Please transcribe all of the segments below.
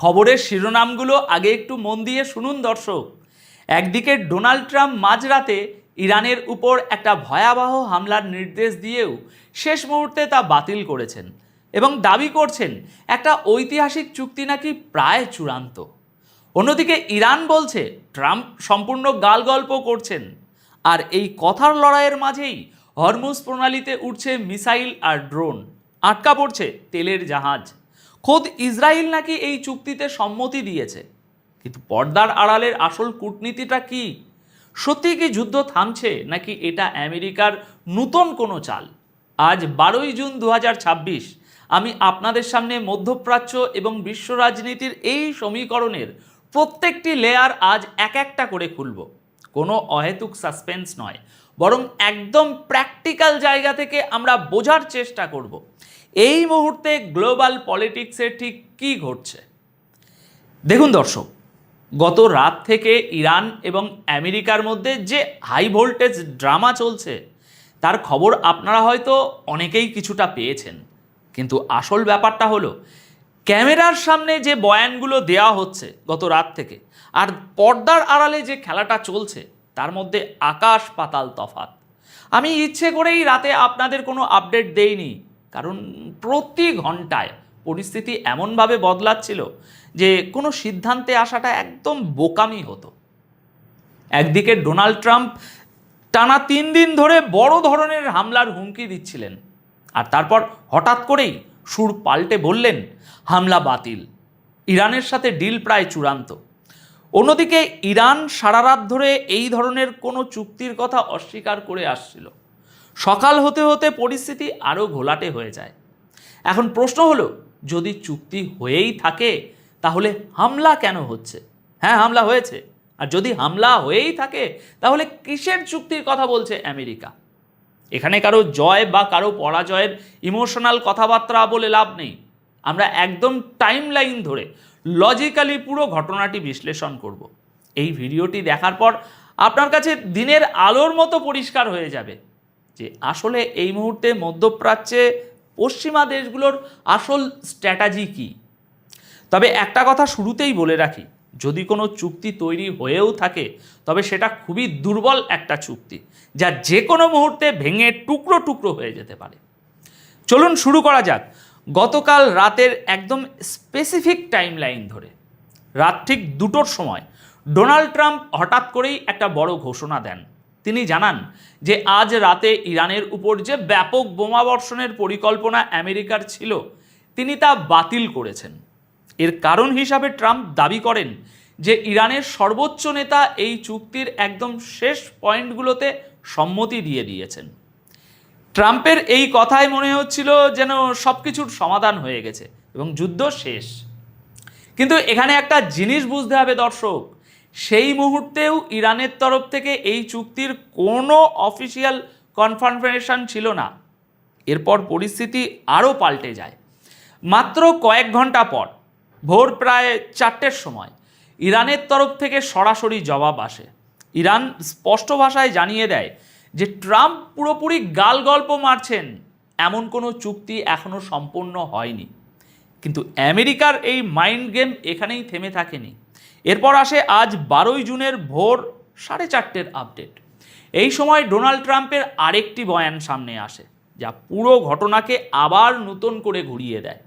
খবরের শিরোনামগুলো আগে একটু মন দিয়ে শুনুন দর্শক। একদিকে ডোনাল্ড ট্রাম্প মাঝরাতে ইরানের উপর একটা ভয়াবহ হামলার নির্দেশ দিয়েও শেষ মুহূর্তে তা বাতিল করেছেন এবং দাবি করছেন একটা ঐতিহাসিক চুক্তি নাকি প্রায় চূড়ান্ত। অন্যদিকে ইরান বলছে ট্রাম্প সম্পূর্ণ গালগল্প করছেন। আর এই কথার লড়াইয়ের মাঝেই হরমুজ প্রণালীতে উঠছে মিসাইল আর ড্রোন, আটকা পড়ছে তেলের জাহাজ। খোদ ইসরায়েল নাকি এই চুক্তিতে সম্মতি দিয়েছে, কিন্তু পর্দার আড়ালের আসল কূটনীতিটা কি? সত্যি কি যুদ্ধ থামছে, নাকি এটা আমেরিকার নতুন কোনো চাল? আজ 12ই জুন 2026 আমি আপনাদের সামনে মধ্যপ্রাচ্য এবং বিশ্ব রাজনীতির এই সমীকরণের প্রত্যেকটি লেয়ার আজ এক একটা করে খুলব। কোনো অহেতুক সাসপেন্স নয়, বরং একদম প্র্যাকটিক্যাল জায়গা থেকে আমরা বোঝার চেষ্টা করব এই মুহূর্তে গ্লোবাল পলিটিক্সে ঠিক কী ঘটছে। দেখুন দর্শক, গত রাত থেকে ইরান এবং আমেরিকার মধ্যে যে হাই ভোল্টেজ ড্রামা চলছে তার খবর আপনারা হয়তো অনেকেই কিছুটা পেয়েছেন, কিন্তু আসল ব্যাপারটা হলো ক্যামেরার সামনে যে বয়ানগুলো দেওয়া হচ্ছে গত রাত থেকে আর পর্দার আড়ালে যে খেলাটা চলছে তার মধ্যে আকাশ পাতাল তফাৎ। আমি ইচ্ছে করেই রাতে আপনাদের কোনো আপডেট দেইনি, কারণ প্রতি ঘন্টায় পরিস্থিতি এমনভাবে বদলাচ্ছিল যে কোনো সিদ্ধান্তে আসাটা একদম বোকামি হতো। একদিকে ডোনাল্ড ট্রাম্প টানা 3 দিন ধরে বড় ধরনের হামলার হুমকি দিচ্ছিলেন, আর তারপর হঠাৎ করেই সুর পাল্টে বললেন হামলা বাতিল, ইরানের সাথে ডিল প্রায় চূড়ান্ত। অন্যদিকে ইরান সারা রাত ধরে এই ধরনের কোনো চুক্তির কথা অস্বীকার করে আসছিল। সকাল হতে হতে পরিস্থিতি আরও ঘোলাটে হয়ে যায়। এখন প্রশ্ন হলো, যদি চুক্তি হয়েই থাকে তাহলে হামলা কেন হচ্ছে? হ্যাঁ, হামলা হয়েছে, আর যদি হামলা হয়েই থাকে তাহলে কিসের চুক্তির কথা বলছে আমেরিকা? এখানে কারো জয় বা কারো পরাজয়ের ইমোশনাল কথাবার্তা বলে লাভ নেই। আমরা একদম টাইম লাইন ধরে লজিক্যালি পুরো ঘটনাটি বিশ্লেষণ করব। এই ভিডিওটি দেখার পর আপনার কাছে দিনের আলোর মতো পরিষ্কার হয়ে যাবে যে আসলে এই মুহূর্তে মধ্যপ্রাচ্যে পশ্চিমা দেশগুলোর আসল স্ট্র্যাটেজি কী। তবে একটা কথা শুরুতেই বলে রাখি, যদি কোনো চুক্তি তৈরি হয়েও থাকে তবে সেটা খুবই দুর্বল একটা চুক্তি, যা যে কোনো মুহূর্তে ভেঙে টুকরো টুকরো হয়ে যেতে পারে। চলুন শুরু করা যাক গতকাল রাতের একদম স্পেসিফিক টাইম লাইন ধরে। রাত ঠিক 2টোর সময় ডোনাল্ড ট্রাম্প হঠাৎ করেই একটা বড় ঘোষণা দেন। তিনি জানান যে আজ রাতে ইরানের উপর যে ব্যাপক বোমাবর্ষণের পরিকল্পনা আমেরিকার ছিল তিনি তা বাতিল করেছেন। এর কারণ হিসাবে ট্রাম্প দাবি করেন যে ইরানের সর্বোচ্চ নেতা এই চুক্তির একদম শেষ পয়েন্টগুলোতে সম্মতি দিয়ে দিয়েছেন। ট্রাম্পের এই কথায় মনে হচ্ছিল যেন সব কিছুর সমাধান হয়ে গেছে এবং যুদ্ধ শেষ। কিন্তু এখানে একটা জিনিস বুঝতে হবে দর্শক, সেই মুহূর্তেও ইরানের তরফ থেকে এই চুক্তির কোনো অফিসিয়াল কনফার্মেশন ছিল না। এরপর পরিস্থিতি আরও পাল্টে যায়। মাত্র কয়েক ঘন্টা পর ভোর প্রায় 4টের সময় ইরানের তরফ থেকে সরাসরি জবাব আসে। ইরান স্পষ্ট ভাষায় জানিয়ে দেয় যে ট্রাম্প পুরোপুরি গাল গল্প মারছেন, এমন কোনো চুক্তি এখনও সম্পূর্ণ হয়নি। কিন্তু আমেরিকার এই মাইন্ড গেম এখানেই থেমে থাকেনি। এরপর আসে আজ 12ই জুনের ভোর 4:30 আপডেট। এই সময় ডোনাল্ড ট্রাম্পের আরেকটি বয়ান সামনে আসে, যা পুরো ঘটনাকে আবার নতুন করে ঘুরিয়ে দেয়।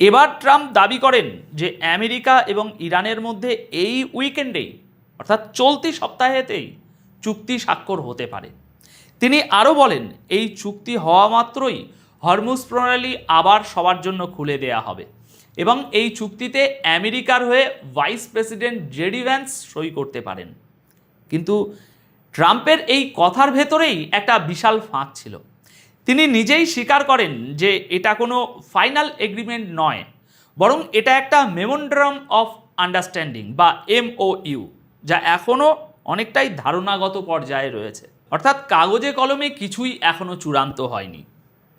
এবার ট্রাম্প দাবি করেন যে আমেরিকা এবং ইরানের মধ্যে এই উইকেন্ডেই, অর্থাৎ চলতি সপ্তাহেতেই চুক্তি স্বাক্ষর হতে পারে। তিনি আরও বলেন এই চুক্তি হওয়া মাত্রই হরমুজ প্রণালী আবার সবার জন্য খুলে দেয়া হবে এবং এই চুক্তিতে আমেরিকার হয়ে ভাইস প্রেসিডেন্ট জেডি ভ্যান্স সই করতে পারেন। কিন্তু ট্রাম্পের এই কথার ভেতরেই একটা বিশাল ফাঁক ছিল। তিনি নিজেই স্বীকার করেন যে এটা কোনো ফাইনাল এগ্রিমেন্ট নয়, বরং এটা একটা মেমোরেন্ডাম অফ আন্ডারস্ট্যান্ডিং বা MOU, যা এখনও অনেকটাই ধারণাগত পর্যায়ে রয়েছে। অর্থাৎ কাগজে কলমে কিছুই এখনও চূড়ান্ত হয়নি।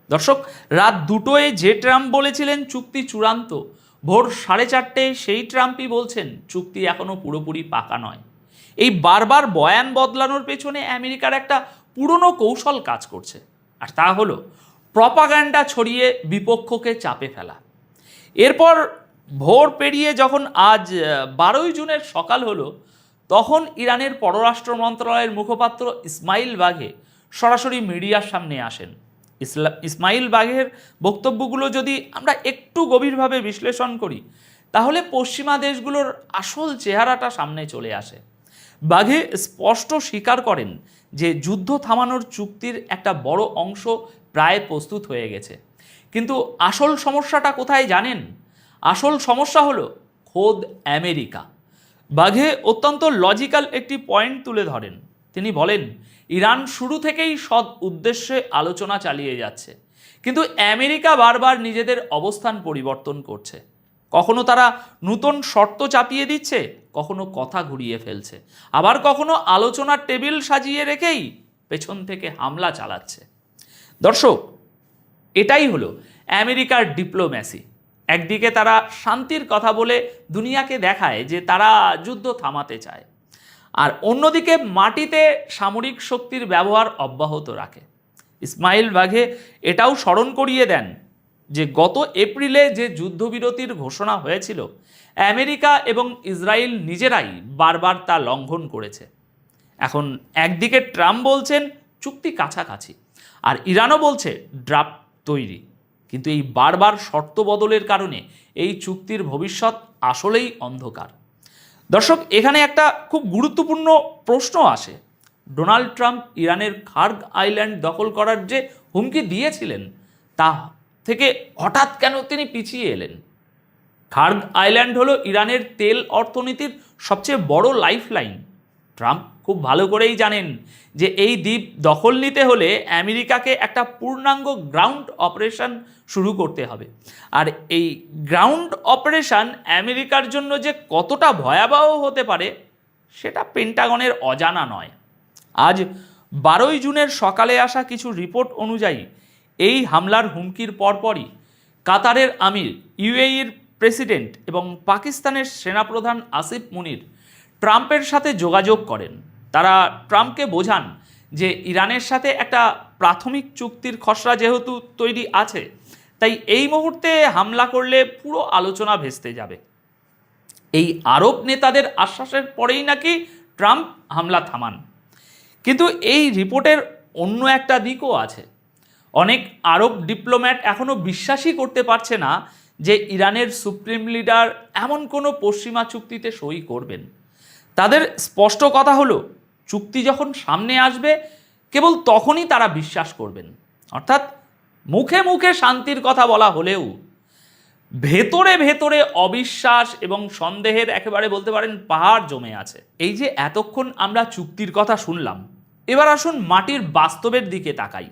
দর্শক, রাত 2টোয় যে ট্রাম্প বলেছিলেন চুক্তি চূড়ান্ত, ভোর 4:30 সেই ট্রাম্পই বলছেন চুক্তি এখনও পুরোপুরি পাকা নয়। এই বারবার বয়ান বদলানোর পেছনে আমেরিকার একটা পুরনো কৌশল কাজ করছে, আর তা হলো প্রপাগান্ডা ছড়িয়ে বিপক্ষকে চাপে ফেলা। এরপর ভোর পেরিয়ে যখন আজ 12ই জুনের সকাল হলো, তখন ইরানের পররাষ্ট্র মন্ত্রণালয়ের মুখপাত্র ইসমাইল বাঘে সরাসরি মিডিয়ার সামনে আসেন। ইসমাইল বাঘের বক্তব্যগুলো যদি আমরা একটু গভীরভাবে বিশ্লেষণ করি, তাহলে পশ্চিমা দেশগুলোর আসল চেহারাটা সামনে চলে আসে। বাঘে স্পষ্ট স্বীকার করেন যে যুদ্ধ থামানোর চুক্তির একটা বড় অংশ প্রায় প্রস্তুত হয়ে গেছে, কিন্তু আসল সমস্যাটা কোথায় জানেন? আসল সমস্যা হলো খোদ আমেরিকা। বাঘে অত্যন্ত লজিক্যাল একটি পয়েন্ট তুলে ধরেন। তিনি বলেন, ইরান শুরু থেকেই সৎ উদ্দেশ্যে আলোচনা চালিয়ে যাচ্ছে, কিন্তু আমেরিকা বারবার নিজেদের অবস্থান পরিবর্তন করছে। কখনো তারা নতুন শর্ত চাপিয়ে দিচ্ছে, কখনো কথা ঘুরিয়ে ফেলছে, আবার কখনো আলোচনার টেবিল সাজিয়ে রেখেই পেছন থেকে হামলা চালাচ্ছে। দর্শক, এটাই হলো আমেরিকার ডিপ্লোম্যাসি। একদিকে তারা শান্তির কথা বলে দুনিয়াকে দেখায় যে তারা যুদ্ধ থামাতে চায়, আর অন্যদিকে মাটিতে সামরিক শক্তির ব্যবহার অব্যাহত রাখে। ইসমাইল বাঘে এটাও স্মরণ করিয়ে দেন যে গত এপ্রিলে যে যুদ্ধবিরতির ঘোষণা হয়েছিল, আমেরিকা এবং ইসরায়েল নিজেরাই বারবার তা লঙ্ঘন করেছে। এখন একদিকে ট্রাম্প বলছেন চুক্তি কাছাকাছি, আর ইরানও বলছে ড্রাফট তৈরি, কিন্তু এই বারবার শর্ত বদলের কারণে এই চুক্তির ভবিষ্যৎ আসলেই অন্ধকার। দর্শক, এখানে একটা খুব গুরুত্বপূর্ণ প্রশ্ন আসে। ডোনাল্ড ট্রাম্প ইরানের খার্গ আইল্যান্ড দখল করার যে হুমকি দিয়েছিলেন, তা থেকে হঠাৎ কেন তিনি পিছিয়ে এলেন? খার্গ আইল্যান্ড হলো ইরানের তেল অর্থনীতির সবচেয়ে বড় লাইফলাইন। ট্রাম্প খুব ভালো করেই জানেন যে এই দ্বীপ দখল নিতে হলে আমেরিকাকে একটা পূর্ণাঙ্গ গ্রাউন্ড অপারেশন শুরু করতে হবে, আর এই গ্রাউন্ড অপারেশন আমেরিকার জন্য যে কতটা ভয়াবহ হতে পারে সেটা পেন্টাগনের অজানা নয়। আজ 12ই জুনের সকালে আসা কিছু রিপোর্ট অনুযায়ী এই হামলার হুমকির পরপরই কাতারের আমির, ইউএইর প্রেসিডেন্ট এবং পাকিস্তানের সেনাপ্রধান আসিফ মুনির ট্রাম্পের সাথে যোগাযোগ করেন। তারা ট্রাম্পকে বোঝান যে ইরানের সাথে একটা প্রাথমিক চুক্তির খসড়া যেহেতু তৈরি আছে, তাই এই মুহূর্তে হামলা করলে পুরো আলোচনা ভেস্তে যাবে। এই আরব নেতাদের আশ্বাসের পরেই নাকি ট্রাম্প হামলা থামান। কিন্তু এই রিপোর্টের অন্য একটা দিকও আছে। অনেক আরব ডিপ্লোম্যাট এখনও বিশ্বাসই করতে পারছে না যে ইরানের সুপ্রিম লিডার এমন কোনো পশ্চিমা চুক্তিতে সই করবেন। তাদের স্পষ্ট কথা হলো, চুক্তি যখন সামনে আসবে কেবল তখনই তারা বিশ্বাস করবেন। অর্থাৎ মুখে মুখে শান্তির কথা বলা হলেও ভেতরে ভেতরে অবিশ্বাস এবং সন্দেহের একেবারে বলতে পারেন পাহাড় জমে আছে। এই যে এতক্ষণ আমরা চুক্তির কথা শুনলাম, এবার আসুন মাটির বাস্তবের দিকে তাকাই,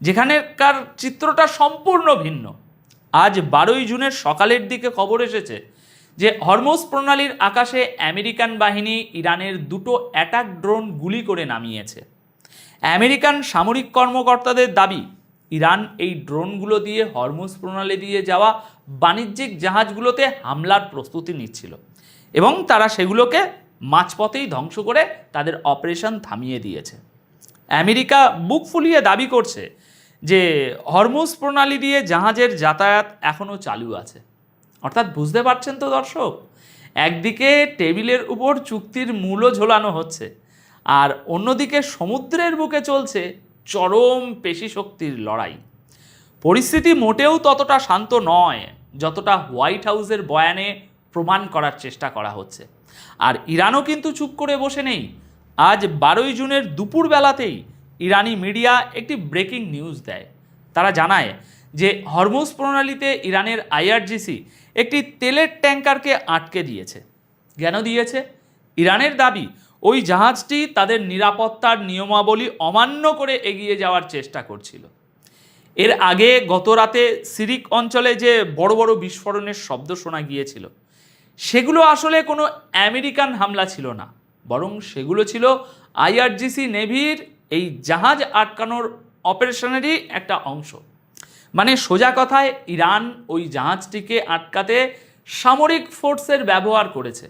যেখানেকার চিত্রটা সম্পূর্ণ ভিন্ন। আজ 12ই জুনের সকালের দিকে খবর এসেছে যে হরমুজ প্রণালীর আকাশে আমেরিকান বাহিনী ইরানের দুটো অ্যাটাক ড্রোন গুলি করে নামিয়েছে। আমেরিকান সামরিক কর্মকর্তাদের দাবি, ইরান এই ড্রোনগুলো দিয়ে হরমুজ প্রণালী দিয়ে যাওয়া বাণিজ্যিক জাহাজগুলোতে হামলার প্রস্তুতি নিচ্ছিল এবং তারা সেগুলোকে মাঝপথেই ধ্বংস করে তাদের অপারেশন থামিয়ে দিয়েছে। আমেরিকা বুক ফুলিয়ে দাবি করছে যে হরমুজ প্রণালী দিয়ে জাহাজের যাতায়াত এখনও চালু আছে। অর্থাৎ বুঝতে পারছেন তো দর্শক, একদিকে টেবিলের উপর চুক্তির মূল্য ঝোলানো হচ্ছে, আর অন্যদিকে সমুদ্রের বুকে চলছে চরম পেশি শক্তির লড়াই। পরিস্থিতি মোটেও ততটা শান্ত নয় যতটা হোয়াইট হাউসের বয়ানে প্রমাণ করার চেষ্টা করা হচ্ছে। আর ইরানও কিন্তু চুপ করে বসে নেই। আজ 12ই জুনের দুপুরবেলাতেই ইরানি মিডিয়া একটি ব্রেকিং নিউজ দেয়। তারা জানায় যে হরমুজ প্রণালীতে ইরানের আইআরজিসি একটি তেলের ট্যাঙ্কারকে আটকে দিয়েছে। কেন দিয়েছে? ইরানের দাবি, ওই জাহাজটি তাদের নিরাপত্তার নিয়মাবলী অমান্য করে এগিয়ে যাওয়ার চেষ্টা করছিল। এর আগে গত রাতে সিরিক অঞ্চলে যে বড় বড় বিস্ফোরণের শব্দ শোনা গিয়েছিল, সেগুলো আসলে কোনো আমেরিকান হামলা ছিল না, বরং সেগুলো ছিল আইআরজিসি নেভির এই জাহাজ আটকানোর অপারেশনেরই একটা অংশ। মানে সোজা কথায় ইরান ওই জাহাজটিকে আটকাতে সামরিক ফোর্সের ব্যবহার করেছে।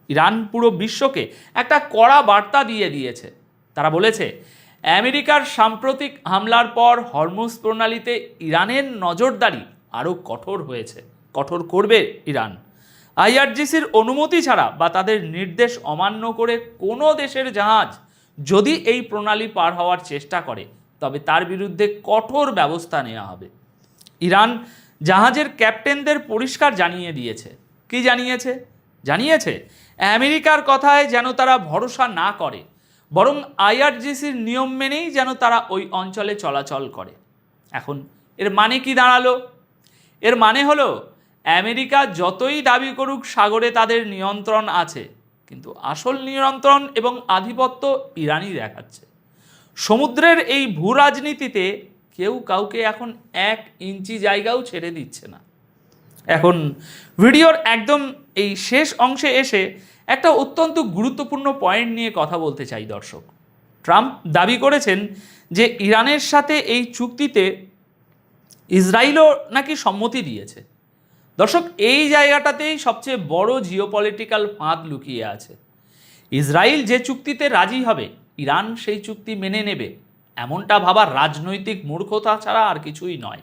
ইরান পুরো বিশ্বকে একটা কড়া বার্তা দিয়ে দিয়েছে। তারা বলেছে, আমেরিকার সাম্প্রতিক হামলার পর হরমুজ প্রণালীতে ইরানের নজরদারি আরও কঠোর হয়েছে, কঠোর করবে ইরান। আইআরজিসির অনুমতি ছাড়া বা তাদের নির্দেশ অমান্য করে কোনো দেশের জাহাজ যদি এই প্রণালী পার হওয়ার চেষ্টা করে তবে তার বিরুদ্ধে কঠোর ব্যবস্থা নেওয়া হবে। ইরান জাহাজের ক্যাপ্টেনদের পরিষ্কার জানিয়ে দিয়েছে। কি জানিয়েছে আমেরিকার কথায় যেন তারা ভরসা না করে, বরং আইআরজিসির নিয়ম মেনেই যেন তারা ওই অঞ্চলে চলাচল করে। এখন এর মানে কি দাঁড়ালো? এর মানে হলো আমেরিকা যতই দাবি করুক সাগরে তাদের নিয়ন্ত্রণ আছে, কিন্তু আসল নিয়ন্ত্রণ এবং আধিপত্য ইরানই দেখাচ্ছে। সমুদ্রের এই ভূ রাজনীতিতে কেউ কাউকে এখন 1 ইঞ্চি জায়গাও ছেড়ে দিচ্ছে না। এখন ভিডিওর একদম এই শেষ অংশে এসে একটা অত্যন্ত গুরুত্বপূর্ণ পয়েন্ট নিয়ে কথা বলতে চাই দর্শক। ট্রাম্প দাবি করেছেন যে ইরানের সাথে এই চুক্তিতে ইসরায়েলও নাকি সম্মতি দিয়েছে। দর্শক, এই জায়গাটাতেই সবচেয়ে বড় জিওপলিটিক্যাল ফাঁদ লুকিয়ে আছে। ইসরায়েল যে চুক্তিতে রাজি হবে ইরান সেই চুক্তি মেনে নেবে, এমনটা ভাবার রাজনৈতিক মূর্খতা ছাড়া আর কিছুই নয়।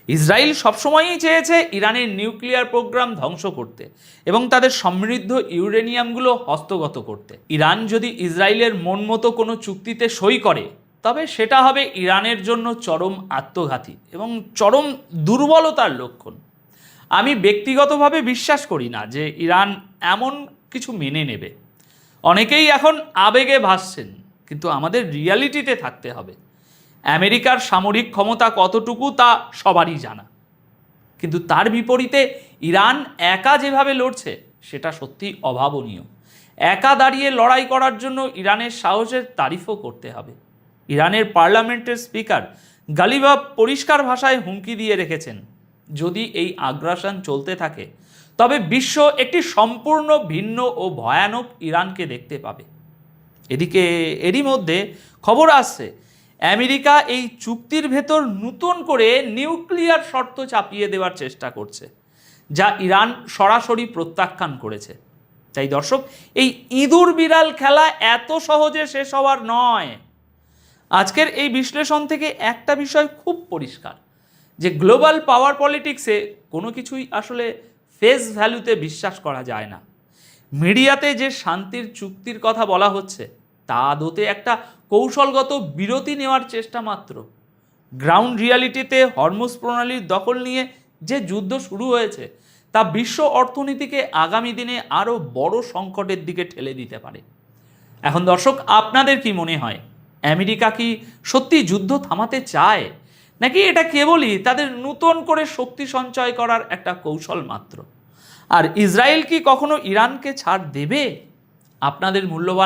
ইসরায়েল সবসময়ই চেয়েছে ইরানের নিউক্লিয়ার প্রোগ্রাম ধ্বংস করতে এবং তাদের সমৃদ্ধ ইউরেনিয়ামগুলো হস্তগত করতে। ইরান যদি ইসরায়েলের মন মতো কোনো চুক্তিতে সই করে তবে সেটা হবে ইরানের জন্য চরম আত্মঘাতী এবং চরম দুর্বলতার লক্ষণ। আমি ব্যক্তিগতভাবে বিশ্বাস করি না যে ইরান এমন কিছু মেনে নেবে। অনেকেই এখন আবেগে ভাসছেন, কিন্তু আমাদের রিয়ালিটিতে থাকতে হবে। আমেরিকার সামরিক ক্ষমতা কতটুকু তা সবারই জানা, কিন্তু তার বিপরীতে ইরান একা যেভাবে লড়ছে সেটা সত্যি অভাবনীয়। একা দাঁড়িয়ে লড়াই করার জন্য ইরানের সাহসের তারিফও করতে হবে। ইরানের পার্লামেন্টের স্পিকার গালিবাফ পরিষ্কার ভাষায় হুমকি দিয়ে রেখেছেন, যদি এই আগ্রাসন চলতে থাকে তবে বিশ্ব একটি সম্পূর্ণ ভিন্ন ও ভয়ানক ইরানকে দেখতে পাবে। এদিকে এরই মধ্যে খবর আসছে আমেরিকা এই চুক্তির ভেতর নতুন করে নিউক্লিয়ার শর্ত চাপিয়ে দেওয়ার চেষ্টা করছে, যা ইরান সরাসরি প্রত্যাখ্যান করেছে। তাই দর্শক, এই ইঁদুর বিড়াল খেলা এত সহজে শেষ হওয়ার নয়। আজকের এই বিশ্লেষণ থেকে একটা বিষয় খুব পরিষ্কার, যে গ্লোবাল পাওয়ার পলিটিক্সে কোনো কিছুই আসলে ফেস ভ্যালুতে বিশ্বাস করা যায় না। মিডিয়াতে যে শান্তির চুক্তির কথা বলা হচ্ছে তা আদতে একটা কৌশলগত বিরতি নেওয়ার চেষ্টা মাত্র। গ্রাউন্ড রিয়ালিটিতে হরমুজ প্রণালীর দখল নিয়ে যে যুদ্ধ শুরু হয়েছে তা বিশ্ব অর্থনীতিকে আগামী দিনে আরও বড় সংকটের দিকে ঠেলে দিতে পারে। এখন দর্শক, আপনাদের কি মনে হয়, আমেরিকা কি সত্যি যুদ্ধ থামাতে চায়, নাকি এটা কেবলই তাদের নতুন করে শক্তি সঞ্চয় করার একটা কৌশল মাত্র? আর ইসরায়েল কি কখনো ইরানকে ছাড় দেবে? আপনাদের মূল্যবান